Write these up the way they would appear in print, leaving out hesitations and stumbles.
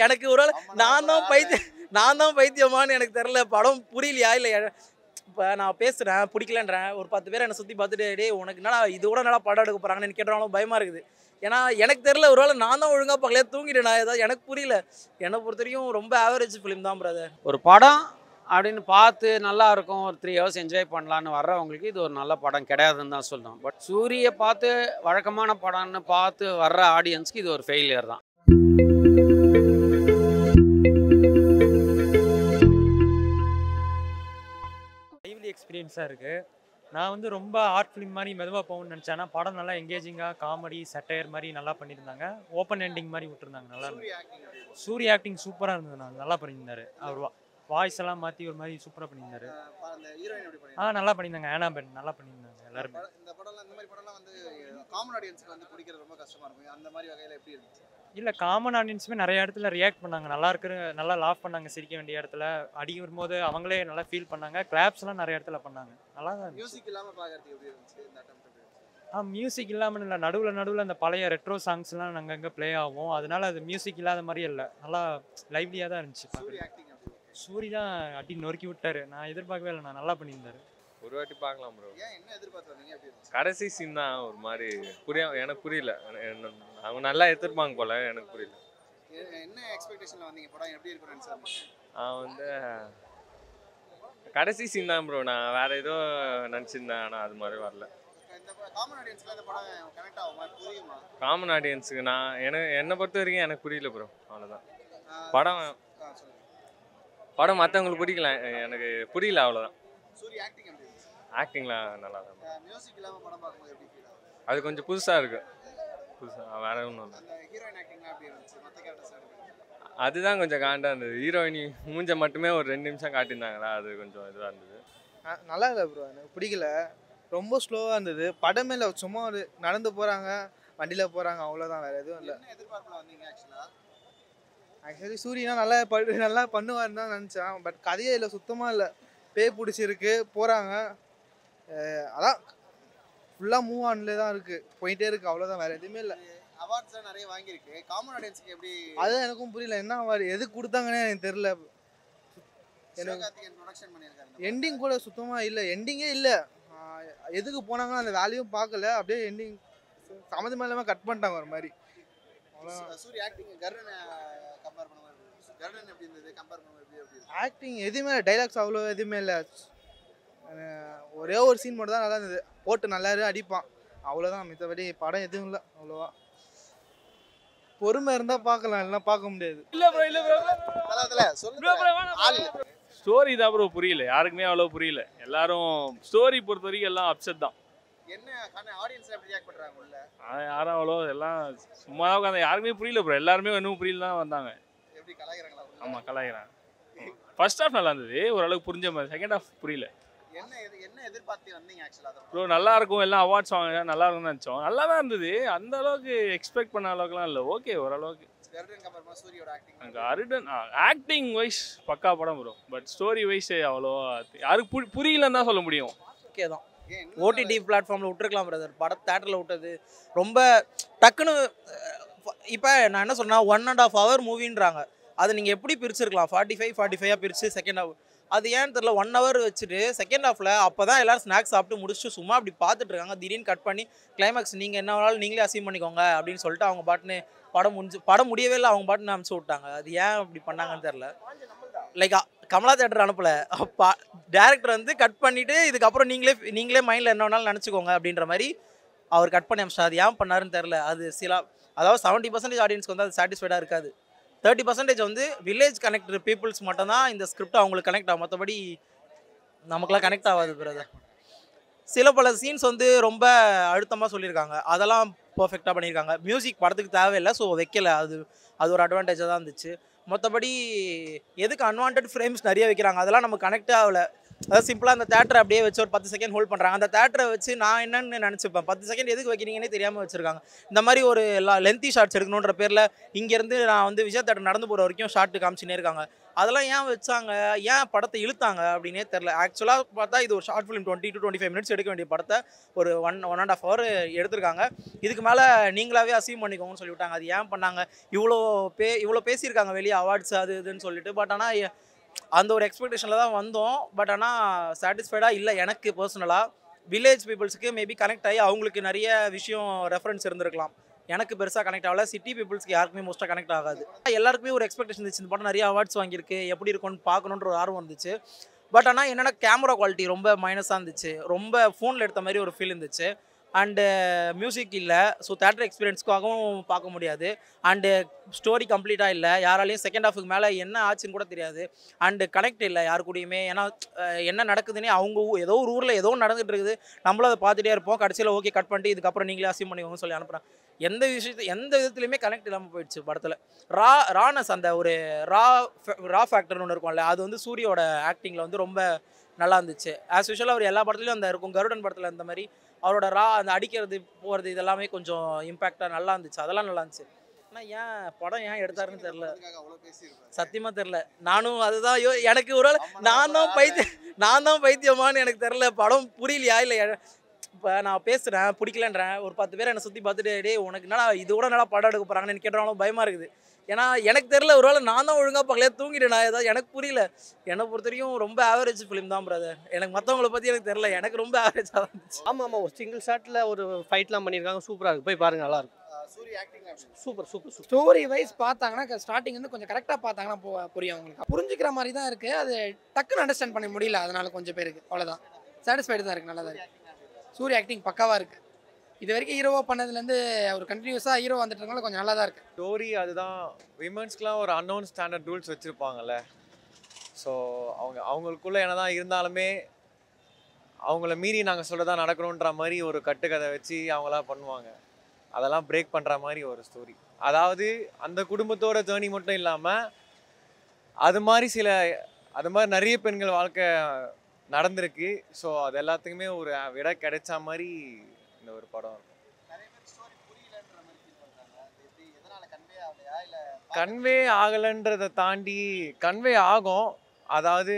எனக்கு ஒரு நான் தான் பைத்தியமானு எனக்கு தெரியல. படம் புரியலையா இல்லை இப்போ நான் பேசுகிறேன் பிடிக்கலன்றேன், ஒரு 10 பேர் என்னை சுற்றி பார்த்துட்டு டேய் உனக்கு என்னடா இது கூட நல்லா படம் எடுக்க போகிறாங்கன்னு கேட்டாலும் பயமாக இருக்குது. ஏன்னா எனக்கு தெரியல, ஒருவேளை நான் தான் ஒழுங்காக பார்க்கலையா தூங்கிட்டேன் நான், ஏதாவது எனக்கு புரியல. என்னை பொறுத்த வரைக்கும் ரொம்ப ஆவரேஜ் ஃபிலிம் தான் பிரதர். ஒரு படம் அப்படின்னு பார்த்து நல்லா இருக்கும், ஒரு 3 hours என்ஜாய் பண்ணலான்னு வர்றவங்களுக்கு இது ஒரு நல்ல படம் கிடையாதுன்னு தான் சொல்லணும். பட் சூரியை பார்த்து வழக்கமான படம்னு பார்த்து வர்ற ஆடியன்ஸ்க்கு இது ஒரு ஃபெயிலியர் தான். லைவ்லி எக்ஸ்பீரியன்ஸாக இருக்குது. நான் வந்து ரொம்ப ஆர்ட் ஃபிலிம் மாதிரி மெதுவாக போகணும்னு நினச்சேன்னா படம் நல்லா எங்கேஜிங்காக காமெடி சட்டையர் மாதிரி நல்லா பண்ணியிருந்தாங்க. ஓப்பன் எண்டிங் மாதிரி விட்டுருந்தாங்க. நல்லா இருந்தது. சூரிய ஆக்டிங் சூப்பராக இருந்தது. நான் நல்லா பண்ணியிருந்தாரு. அவர் வாய்ஸ் எல்லாம் மாற்றி ஒரு மாதிரி சூப்பராக பண்ணியிருந்தாரு. நல்லா பண்ணியிருந்தாங்க. ஆனாபென் நல்லா பண்ணியிருந்தாங்க எல்லாருமே. இந்த படம்லாம் இந்த மாதிரி படம்லாம் வந்து காமன் ஆடியன்ஸ்க்கு வந்து பிடிக்கிறது ரொம்ப கஷ்டமாக இருக்கும். அந்த மாதிரி வகையில் எப்படி இருந்துச்சு? இல்லை, காமன் ஆடியன்ஸுமே நிறைய இடத்துல ரியாக்ட் பண்ணாங்க. நல்லா லாஃப் பண்ணாங்க. சிரிக்க வேண்டிய இடத்துல அடி வரும்போது அவங்களே நல்லா ஃபீல் பண்ணாங்க. கிளாப்ஸ்லாம் நிறைய இடத்துல பண்ணாங்க. நல்லா தான். மியூசிக் இல்லாமல் பார்க்கறதுக்கு எப்படி இருந்துச்சு இந்த அட்டெம்ப்ட்? மியூசிக் இல்லாமல் இல்லை, நடுவில் அந்த பழைய ரெட்ரோ சாங்ஸ்லாம் அங்கங்கே ப்ளே ஆகும். அதனால அது மியூசிக் இல்லாத மாதிரியே இல்லை, நல்லா லைவ்லியாக தான் இருந்துச்சு. சூரி தான் அடி நொறுக்கி விட்டாரு. நான் எதிர்பார்க்கவே இல்லை. நான் நல்லா பண்ணியிருந்தாரு. ஒரு வாட்டி பார்க்கலாம் ப்ரோ. ஏன் என்ன எதிர்பார்த்து வந்தீங்க? எப்படி இருந்துச்சு? கடைசி சீன் தான் ஒரு மாதிரி எனக்கு புரியல. அவங்க நல்லா எடுத்துருப்பாங்க போல, எனக்கு புரியல. என்ன எக்ஸ்பெக்டேஷன்ல வந்தீங்க? படம் எப்படி இருக்கும்னு நினைச்சீங்க? வந்து கடைசி சீன் தான் ப்ரோ. நான் வேற ஏதோ நினச்சிருந்தேன், ஆனால் அது மாதிரி வரல. இந்த காமன் ஆடியன்ஸ்ல இந்த படம் கனெக்ட் ஆகுமா, புரியுமா? காமன் ஆடியன்ஸுக்கு என்னை பொறுத்த வரைக்கும் எனக்கு புரியல ப்ரோ. அவ்வளோதான். படம் மற்றவங்களுக்கு பிடிக்கல, எனக்கு புரியல, அவ்வளோதான். சூரிய ஆக்டிங் எப்படி இருந்துச்சு? ஆக்டிங்லாம் நல்லா தான். மியூசிக் இல்லாம படம் பார்க்கும்போது எப்படி ஃபீல் ஆகுது? அது கொஞ்சம் புதுசாக இருக்கு. வேற ஒன்றும் இல்லை. அந்த ஹீரோயின் ஆக்டிங்லாம் எப்படி இருந்துச்சு? மற்ற கேரக்டர்ஸ் எப்படி இருந்துச்சு? அதுதான் கொஞ்சம் காண்டா இருந்தது. ஹீரோயினி மூஞ்ச மட்டுமே ஒரு 2 நிமிஷம் காட்டியிருந்தாங்களா, அது கொஞ்சம் இதுவாக இருந்தது. நல்லா இல்லை ப்ரோ, எனக்கு பிடிக்கல. ரொம்ப ஸ்லோவாக இருந்தது. படமே இல்லை, சும்மா ஒரு நடந்து போகிறாங்க, வண்டியில் போகிறாங்க, அவ்வளோதான், வேறு எதுவும் இல்லை. என்ன எதிர்பார்ப்புல வந்தீங்க? ஆக்சுவலி சூரியனா நல்லா பண்ணுவாருன்னு தான் நினச்சேன். பட் கதையே இல்லை, சுத்தமாக இல்லை. பேய் பிடிச்சிருக்கு, போகிறாங்க, அதான் ஃபுல்லாக மூவ் ஆன்லேயே தான் இருக்குது, போயிட்டே இருக்குது, அவ்வளோதான், வேறு எதுவுமே இல்லை. அவார்ட்ஸ்லாம் நிறைய வாங்கியிருக்கு. காமன் ஆடியன்ஸ்க்கு எப்படி? அதுதான் எனக்கும் புரியல, என்ன அவார்டு எதுக்கு கொடுத்தாங்கன்னே எனக்கு தெரில. எண்டிங் கூட சுத்தமாக இல்லை, எண்டிங்கே இல்லை. எதுக்கு போனாங்க அந்த வேலையும் பார்க்கல, அப்படியே எண்டிங் சம்மந்தமே இல்லாமல் கட் பண்ணிட்டாங்க ஒரு மாதிரி. சூரிய ஆக்டிங் கர்ணனை கம்பேர் பண்ணும்போது கர்ணன் எப்படி இருந்தது? கம்பேர் பண்ணும்போது எப்படி? ஆக்டிங் எதுவுமே இல்லை, டைலாக்ஸ் அவ்வளோ எதுவுமே இல்லை. ஒரே ஒரு சீன் மட்டும் தான் நல்லா இருந்தது, போட்டு நல்லாவே அடிப்பான், அவ்வளோதான். மித்தபடி படம் எதுவும் இல்லை அவ்வளோவா. பொறுமை இருந்தால் பார்க்கலாம், இல்லைன்னா பார்க்க முடியாது. இல்லை ப்ரோ, இல்லை ப்ரோ, ஸ்டோரி தான் ப்ரோ புரியல. யாருக்குமே அவ்வளோ புரியல. எல்லாரும் ஸ்டோரி பொறுத்த வரைக்கும் எல்லாம் அப்செட் தான். என்ன ஆடியன்ஸ் எப்படி ரியாக்ட் பண்றாங்க உள்ள? யாரும் அவ்வளோ எல்லாம் சும்மா தான் உட்காந்து, யாருக்குமே புரியல ப்ரோ. எல்லாருமே இன்னும் புரியல தான் வந்தாங்க. எப்படி கலாய்க்கிறாங்களா? ஆமாம், கலாய்க்கிறாங்க. ஃபர்ஸ்ட் ஹாஃப் நல்லா இருந்தது, ஓரளவுக்கு புரிஞ்ச மாதிரி. செகண்ட் ஹாஃப் புரியல. என்ன எதிர்பார்த்து வந்தீங்க ஆக்சுவலா? ப்ரோ நல்லா இருக்கும், எல்லாம் அவார்ட்ஸ் வாங்க நல்லா இருக்கும்னு நினச்சோம். நல்லா தான் இருந்தது, அந்த அளவுக்கு எக்ஸ்பெக்ட் பண்ண அளவுக்குலாம் இல்லை. ஓகே, ஓரளவுக்கு. ஆக்டிங் வைஸ் பக்கா படம் ப்ரோ. பட் ஸ்டோரி வைஸ் அவ்வளோ யாருக்கு புரியலன்னு தான் சொல்ல முடியும். ஓகே தான். ஓடிடி பிளாட்ஃபார்மில் விட்டுருக்கலாம் பிரதர். படம் தேட்டரில் விட்டது ரொம்ப டக்குன்னு. இப்போ நான் என்ன சொன்னால் 1.5 hour மூவின்றாங்க. அதை நீங்கள் எப்படி பிரிச்சிருக்கலாம்? 45 பிரித்து செகண்ட் ஹாஃப். அது ஏன்னு தெரியல, 1 hour வச்சுட்டு செகண்ட் ஹாஃபில் அப்போ தான் எல்லோரும் ஸ்நாக்ஸ் சாப்பிட்டு முடிச்சுட்டு சும்மா அப்படி பார்த்துட்டு இருக்காங்க. திடீர்னு கட் பண்ணி கிளைமேக்ஸ் நீங்கள் என்ன வேணாலும் நீங்களே அசீவ் பண்ணிக்கோங்க அப்படின்னு சொல்லிட்டு அவங்க பாட்டுன்னு படம் முடியவே இல்லை, அவங்க பாட்டுன்னு அனுப்பிச்சு விட்டாங்க. அது ஏன் அப்படி பண்ணாங்கன்னு தெரில. லைக் கமலா தேட்டர் அனுப்பலை, டேரக்டர் வந்து கட் பண்ணிவிட்டு இதுக்கப்புறம் நீங்களே மைண்டில் என்ன வேணாலும் நினச்சிக்கோங்க அப்படின்ற மாதிரி அவர் கட் பண்ணி அனுப்பிச்சா. அது ஏன் பண்ணாருன்னு தெரில. அது அதாவது 70% ஆடியன்ஸ்க்கு வந்து அது சாட்டிஸ்ஃபைடாக இருக்காது. 30% வந்து வில்லேஜ் கனெக்ட் பீப்புள்ஸ் மட்டும்தான் இந்த ஸ்கிரிப்ட் அவங்களுக்கு கனெக்ட் ஆகும். மற்றபடி நமக்குலாம் கனெக்ட் ஆகாது பிரதர். பல சீன்ஸ் வந்து ரொம்ப அழுத்தமாக சொல்லியிருக்காங்க, அதெல்லாம் பர்ஃபெக்டாக பண்ணியிருக்காங்க. மியூசிக் படத்துக்கு தேவையில்லை, ஸோ வைக்கல. அது ஒரு அட்வான்டேஜாக தான் இருந்துச்சு. மற்றபடி எதுக்கு அன்வான்ட் ஃப்ரேம்ஸ் நிறைய வைக்கிறாங்க, அதெல்லாம் நம்ம கனெக்டே ஆகலை. அதாவது சிம்பிளாக அந்த தேட்டரை அப்படியே வச்சு ஒரு 10 செகண்ட் ஹோல்ட் பண்ணுறாங்க. அந்த தேட்டரை வச்சு நான் என்னன்னு நினச்சிப்பேன், 10 செகண்ட் எதுக்கு வைக்கிறீங்கன்னே தெரியாமல் வச்சுருக்காங்க. இந்த மாதிரி ஒரு லென்த்தி ஷார்ட்ஸ் எடுக்கணுன்ற பேரில் இங்கேருந்து நான் வந்து விஜய் தேட்டர் நடந்து போகிற வரைக்கும் ஷார்ட்டு காமிச்சினே இருக்காங்க. அதெல்லாம் ஏன் வச்சாங்க, ஏன் படத்தை இழுத்தாங்க அப்படின்னே தெரில. ஆக்சுவலாக பார்த்தா இது ஒரு ஷார்ட் ஃபிலிம் 20 to 25 மினிட்ஸ் எடுக்க வேண்டிய படத்தை ஒரு 1.5 hour எடுத்திருக்காங்க. இதுக்கு மேலே நீங்களாவே அசீவ் பண்ணிக்கோங்கன்னு சொல்லிவிட்டாங்க. அது ஏன் பண்ணாங்க, இவ்வளோ பேசியிருக்காங்க வெளியே அவார்ட்ஸ் அது இதுன்னு சொல்லிட்டு. பட் ஆனால் அந்த ஒரு எக்ஸ்பெக்டேஷனில் தான் வந்தோம். பட் ஆனால் சாட்டிஸ்ஃபைடாக இல்லை. எனக்கு பர்சனலாக வில்லேஜ் பீப்புள்ஸுக்கு மேபி கனெக்ட் ஆகி அவங்களுக்கு நிறைய விஷயம் ரெஃபரன்ஸ் இருந்திருக்கலாம். எனக்கு பெருசாக கனெக்ட் ஆகல. சிட்டி பீப்புள்ஸ்க்கு யாருக்குமே மோஸ்ட்டாக கனெக்ட் ஆகாது. எல்லாருக்குமே ஒரு எக்ஸ்பெக்டேஷன் இருந்துச்சு, இந்த படம் நிறைய அவார்ட்ஸ் வாங்கியிருக்கு, எப்படி இருக்கும்னு பார்க்கணுன்ற ஒரு ஆர்வம் இருந்துச்சு. பட் ஆனால் என்னென்னா கேமரா குவாலிட்டி ரொம்ப மைனஸாக இருந்துச்சு. ரொம்ப ஃபோனில் எடுத்த மாதிரி ஒரு ஃபீல் இருந்துச்சு. அண்டு மியூசிக் இல்லை. ஸோ தேட்டர் எக்ஸ்பீரியன்ஸ்க்காகவும் பார்க்க முடியாது. அண்டு ஸ்டோரி கம்ப்ளீட்டாக இல்லை. யாராலையும் செகண்ட் ஹாஃபுக்கு மேலே என்ன ஆச்சுன்னு கூட தெரியாது. அண்டு கனெக்ட் இல்லை யாரு கூடயுமே. ஏன்னா என்ன நடக்குதுன்னே அவங்க ஏதோ ஒரு ஊரில் ஏதோ நடந்துகிட்டு இருக்குது, நம்மளும் அதை பார்த்துட்டே இருப்போம். கடைசியில் ஓகே கட் பண்ணிட்டு இதுக்கப்புறம் நீங்களே அசீவ் பண்ணிக்கோங்கன்னு சொல்லி அனுப்புகிறேன். எந்த விதத்துலையுமே கனெக்ட் இல்லாமல் போயிடுச்சு படத்தில். ரானஸ் அந்த ஒரு ரா ஃபேக்டர்னு ஒன்று இருக்கும்ல, அது வந்து சூரியோட ஆக்டிங்கில் வந்து ரொம்ப நல்லா இருந்துச்சு. ஆஸ் யூஷுவல் அவர் எல்லா படத்துலையும் அந்த இருக்கும். கருடன் படத்தில் அந்த மாதிரி அவரோட அந்த அடிக்கிறது போகிறது இதெல்லாமே கொஞ்சம் இம்பேக்டாக நல்லா இருந்துச்சு. அதெல்லாம் நல்லா இருந்துச்சு. ஆனால் ஏன் படம் ஏன் எடுத்தாருன்னு தெரில, சத்தியமாக தெரில. நானும் அதுதான் எனக்கு ஒரு நான் தான் பைத்தியமானு எனக்கு தெரில. படம் புரியலையா இல்லை இப்போ நான் பேசுகிறேன் பிடிக்கலன்றேன், ஒரு 10 பேர் என்னை சுற்றி பார்த்துட்டு டே உனக்கு என்னடா இது கூட நல்லா படம் எடுக்க போகிறாங்கன்னு எனக்கு கேட்டாலும் பயமாக இருக்குது. ஏன்னா எனக்கு தெரில, ஒருவேளை நான் தான் ஒழுங்காக பார்க்கலையா தூங்கிட்டேன் நான் ஏதாவது, எனக்கு புரியல. என்னை பொறுத்த வரைக்கும் ரொம்ப ஆவரேஜ் ஃபிலிம் தான் பிரதர். எனக்கு மற்றவங்கள பற்றி எனக்கு தெரில, எனக்கு ரொம்ப ஆவரேஜாக தான் இருந்துச்சு. ஆமாம் ஒரு சிங்கிள் ஷாட்டில் ஒரு ஃபைட்லாம் பண்ணியிருக்காங்க, சூப்பராக இருக்குது, போய் பாருங்கள் நல்லாயிருக்கும். சூப்பர். ஸ்டோரி வைஸ் பார்த்தாங்கன்னா ஸ்டார்டிங் வந்து கொஞ்சம் கரெக்டாக பார்த்தாங்கன்னா புரியும் அவங்களுக்கு. புரிஞ்சுக்கிற மாதிரி தான் இருக்குது. அது டக்குன்னு அண்டர்ஸ்டாண்ட் பண்ண முடியல, அதனால கொஞ்சம் பேருக்கு அவ்வளோதான். சாட்டிஸ்ஃபைடு தான் இருக்குது, நல்லா தான் இருக்குது. சூரிய ஆக்டிங் பக்காவாக இருக்குது. இது வரைக்கும் ஹீரோவாக பண்ணதுலேருந்து ஒரு கண்டினியூஸாக ஹீரோ வந்துட்டுருக்கனால கொஞ்சம் நல்லா தான் இருக்குது. ஸ்டோரி அதுதான். விமன்ஸ்க்குலாம் ஒரு அன்னோன் ஸ்டாண்டர்ட் ரூல்ஸ் வச்சுருப்பாங்கல்ல. ஸோ அவங்களுக்குள்ளே என்ன தான் இருந்தாலுமே அவங்கள மீறி நாங்கள் சொல்கிறதா நடக்கணுன்ற மாதிரி ஒரு கட்டுக்கதை வச்சு அவங்களாம் பண்ணுவாங்க. அதெல்லாம் பிரேக் பண்ணுற மாதிரி ஒரு ஸ்டோரி. அதாவது அந்த குடும்பத்தோட ஜேர்னி மட்டும் இல்லாமல் அது மாதிரி நிறைய பெண்கள் வாழ்க்கை நடந்திருக்கு. ஸோ அது எல்லாத்துக்குமே ஒரு விட கிடைச்ச மாதிரி இந்த ஒரு படம். கன்வே ஆகலைன்றதை தாண்டி கன்வே ஆகும். அதாவது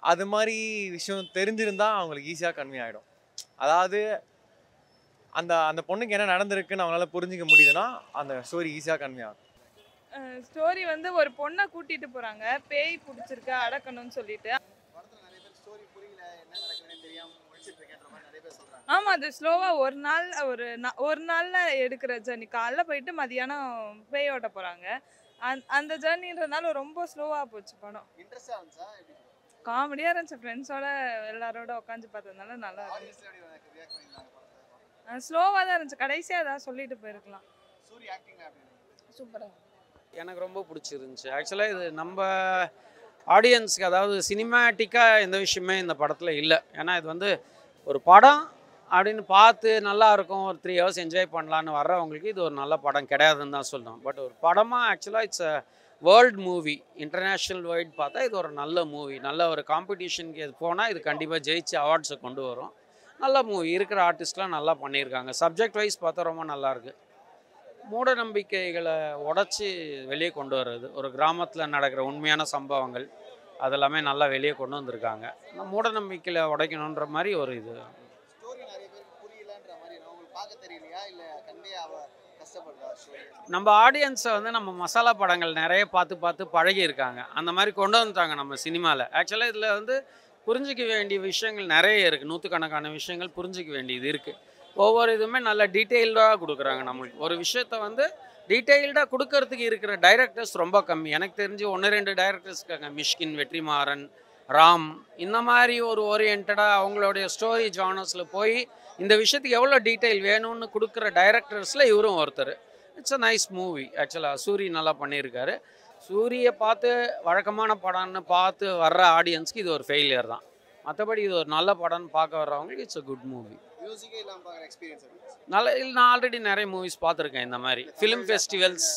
அது மாதிரி விஷயம் தெரிஞ்சிருந்தா அவங்களுக்கு ஈஸியாக கன்வே ஆகிடும். அதாவது அந்த அந்த பொண்ணுக்கு என்ன நடந்திருக்குன்னு அவங்களால புரிஞ்சிக்க முடியுதுன்னா அந்த ஸ்டோரி ஈஸியாக கன்வே ஆகும். ஸ்டோரி வந்து ஒரு பொண்ணை கூட்டிட்டு போறாங்க, பேய் பிடிச்சிருக்கு அடக்கணும்னு சொல்லிட்டு. ஆமா, அது ஸ்லோவா ஒரு நாள்ல எடுக்கிற ஜர்னி. காலைல போயிட்டு மதியானம் பேய் ஓட்ட போறாங்க. அந்த ஜர்னின்றதுனால ரொம்ப ஸ்லோவா போச்சு படம். காமெடியா இருந்துச்சு. ஃப்ரெண்ட்ஸோட எல்லாரோட உட்காந்து பார்த்ததுனால நல்லா இருந்துச்சு. ஸ்லோவா தான் இருந்துச்சு. கடைசியா ஏதாவது சொல்லிட்டு போயிருக்கலாம். சூப்பரா எனக்கு ரொம்ப பிடிச்சிருந்துச்சு. ஆக்சுவலாக இது நம்ம ஆடியன்ஸுக்கு, அதாவது சினிமேட்டிக்காக எந்த விஷயமே இந்த படத்தில் இல்லை. ஏன்னா இது வந்து ஒரு படம் அப்படின்னு பார்த்து நல்லா இருக்கும், ஒரு 3 hours என்ஜாய் பண்ணலான்னு வர்றவங்களுக்கு இது ஒரு நல்ல படம் கிடையாதுன்னு தான் சொல்லணும். பட் ஒரு படமாக ஆக்சுவலாக it's a world movie. International wide பார்த்தா இது ஒரு நல்ல மூவி. நல்ல ஒரு காம்படிஷனுக்கு இது போனால் இது கண்டிப்பாக ஜெயிச்சு அவார்ட்ஸை கொண்டு வரும். நல்ல மூவி. இருக்கிற ஆர்டிஸ்ட்லாம் நல்லா பண்ணியிருக்காங்க. சப்ஜெக்ட் வைஸ் பார்த்தா ரொம்ப நல்லாயிருக்கு. மூட நம்பிக்கைகளை உடச்சி வெளியே கொண்டு வர்றது, ஒரு கிராமத்தில் நடக்கிற உண்மையான சம்பவங்கள் அதெல்லாமே நல்லா வெளியே கொண்டு வந்திருக்காங்க. அந்த மூட நம்பிக்கையில் உடைக்கணுன்ற மாதிரி ஒரு இது. நம்ம ஆடியன்ஸை வந்து நம்ம மசாலா படங்கள் நிறைய பார்த்து பழகி இருக்காங்க. அந்த மாதிரி கொண்டு வந்துட்டாங்க நம்ம சினிமாவில். ஆக்சுவலாக இதில் வந்து புரிஞ்சிக்க வேண்டிய விஷயங்கள் நிறைய இருக்குது. நூற்றுக்கணக்கான விஷயங்கள் புரிஞ்சிக்க வேண்டியது இருக்குது. ஒவ்வொரு இதுவுமே நல்ல டீட்டெயில்டாக கொடுக்குறாங்க. நம்மளுக்கு ஒரு விஷயத்த வந்து டீட்டெயில்டாக கொடுக்கறதுக்கு இருக்கிற டைரக்டர்ஸ் ரொம்ப கம்மி. எனக்கு தெரிஞ்சு 1-2 டைரக்டர்ஸ் இருக்காங்க. மிஷ்கின், வெற்றிமாறன், ராம், இந்த மாதிரி ஒரு ஓரியன்டாக அவங்களுடைய ஸ்டோரி ஜானர்ஸில் போய் இந்த விஷயத்துக்கு எவ்வளோ டீட்டெயில் வேணும்னு கொடுக்குற டைரக்டர்ஸில் இவரும் ஒருத்தர். It's a nice movie. ஆக்சுவலாக சூரி நல்லா பண்ணியிருக்காரு. சூரியை பார்த்து வழக்கமான படம்னு பார்த்து வர்ற ஆடியன்ஸ்க்கு இது ஒரு ஃபெயிலியர் தான். மற்றபடி இது ஒரு நல்ல படம்னு பார்க்க வர்றவங்களுக்கு இட்ஸ் அ குட் மூவி. நான் ஆல்ரெடி நிறைய மூவிஸ் பார்த்துருக்கேன் இந்த மாதிரி ஃபிலிம் ஃபெஸ்டிவல்ஸ்.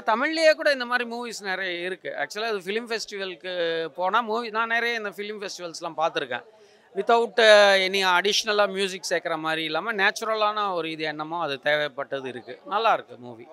தமிழ்லேயே கூட இந்த மாதிரி மூவிஸ் நிறைய இருக்குது. ஆக்சுவலாக அது ஃபிலிம் ஃபெஸ்டிவலுக்கு போனால் நான் நிறைய இந்த ஃபிலிம் ஃபெஸ்டிவல்ஸ்லாம் பார்த்துருக்கேன். வித்தவுட் எனி அடிஷ்னலாக மியூசிக் சேர்க்குற மாதிரி இல்லாமல் நேச்சுரலான ஒரு இது என்னமோ அது தேவைப்பட்டது இருக்குது. நல்லா இருக்குது மூவி.